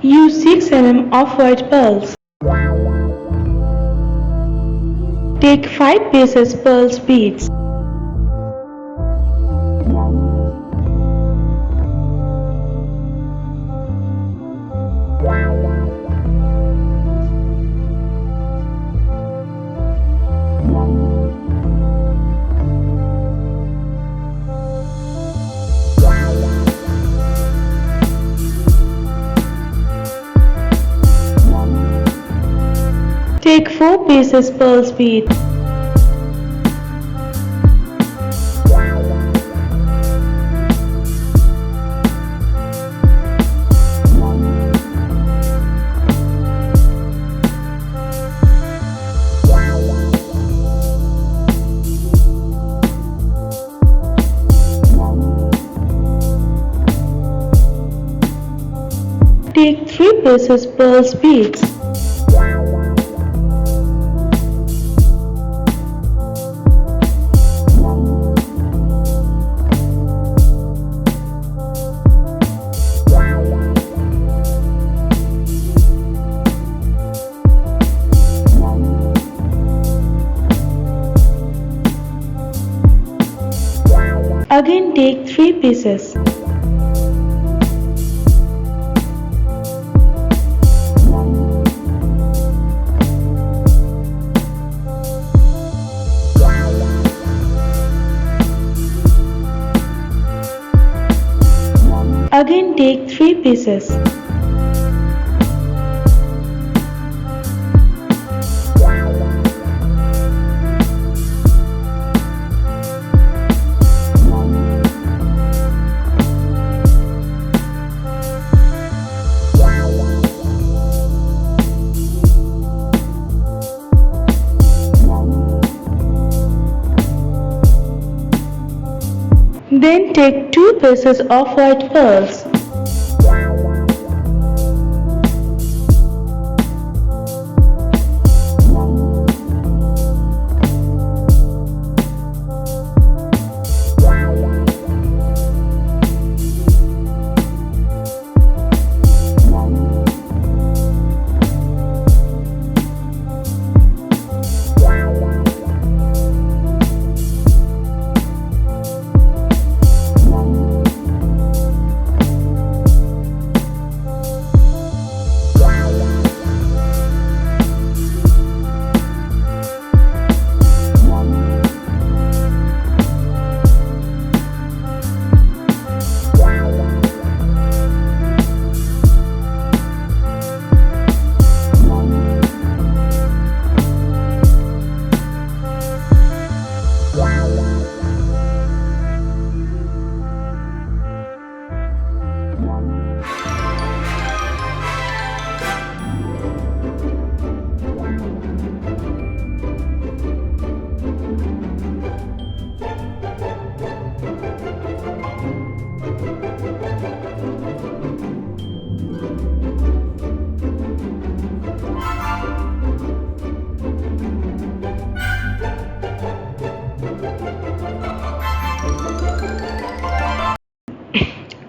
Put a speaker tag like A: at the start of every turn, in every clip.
A: Use 6 mm off-white pearls. Take 5 pieces pearls beads. Take 4 pieces pearls bead. Take 3 pieces pearls beads. Again take 3 pieces. Again take 3 pieces. Then take 2 pieces of white pearls.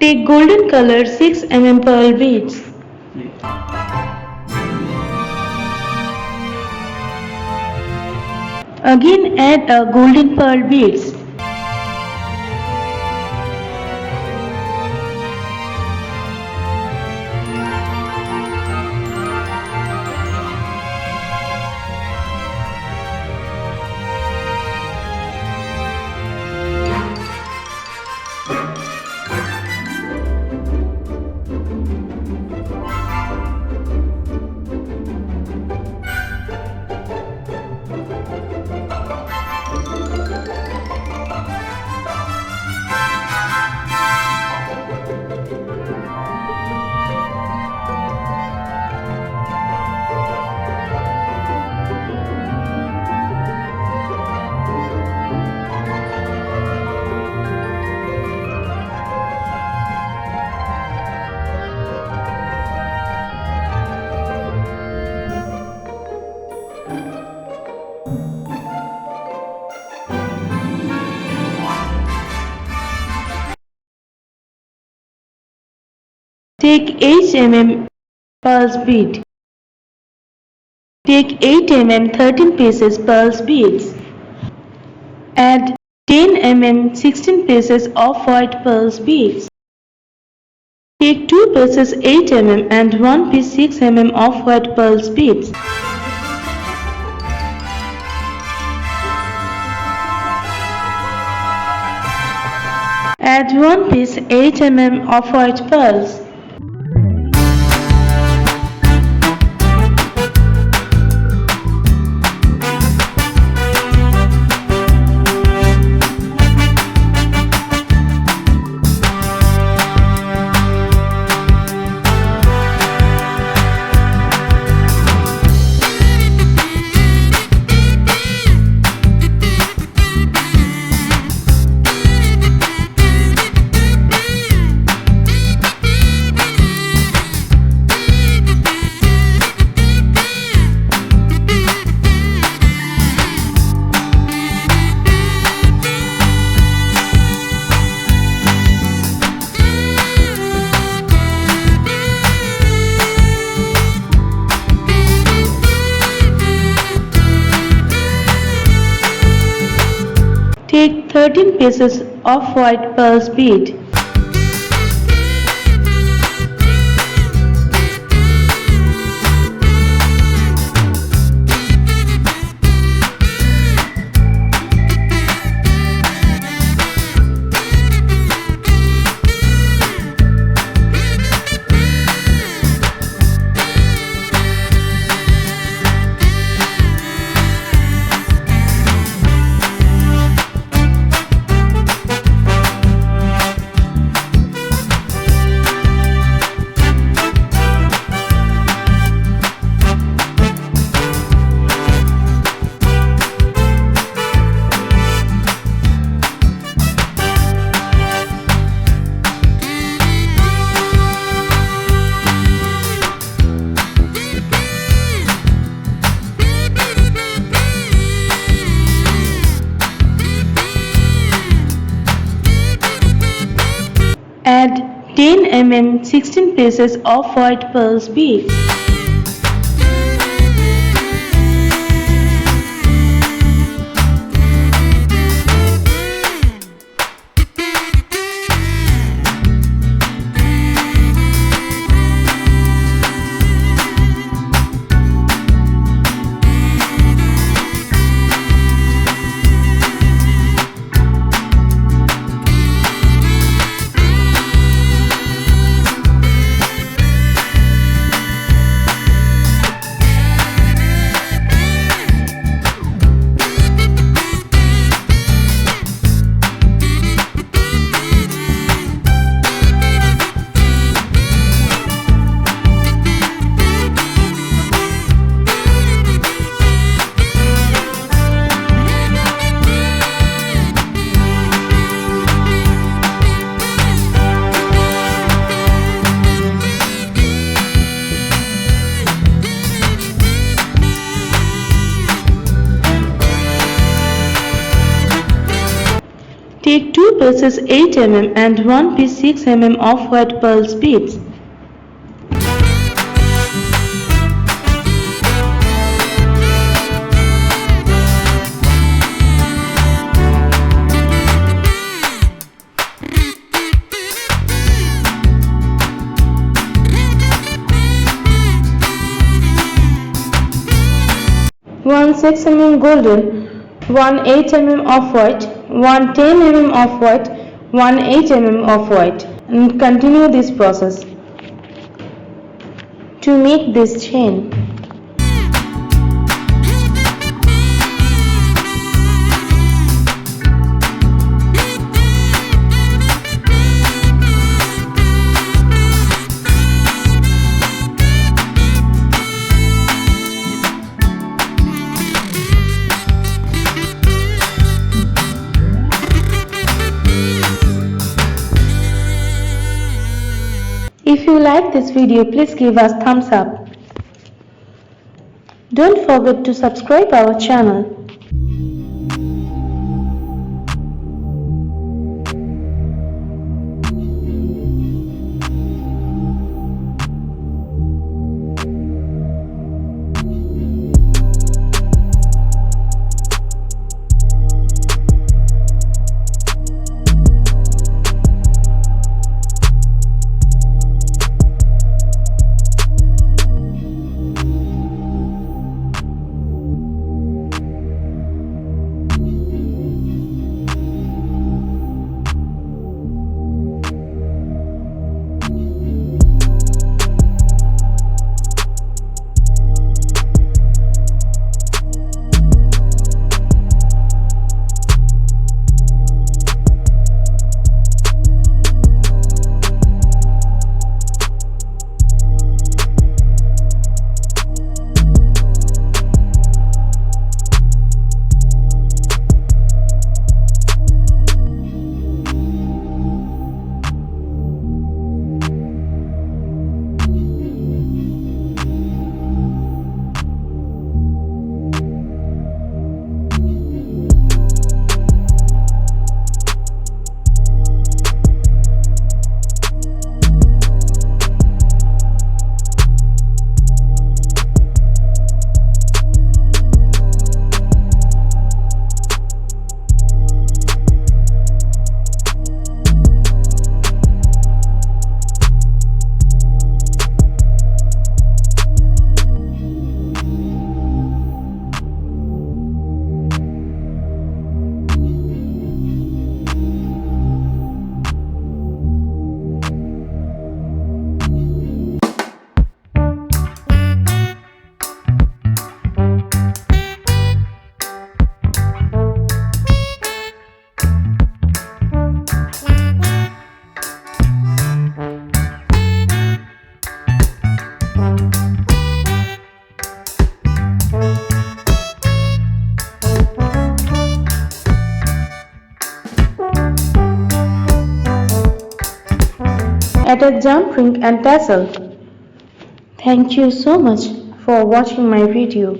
A: Take golden colored 6 mm pearl beads. Again add a golden pearl beads. Take 8 mm pearls bead. Take 8 mm 13 pieces pearls beads. Add 10 mm 16 pieces of white pearls beads. Take 2 pieces 8 mm and 1 piece 6 mm of white pearls beads. Add 1 piece 8 mm of white pearls. Take 13 pieces of white pearls bead. Add 10 mm 16 pieces of white pearls beads. Take 2 pieces 8 mm and 1 piece 6 mm of white pearls beads. One 6 mm golden, 1 8 mm of white, 1 10 mm of white, 1 8 mm of white, and continue this process to make this chain. If you like this video, please give us thumbs up. Don't forget to subscribe our channel. Add a jump ring and tassel. Thank you so much for watching my video.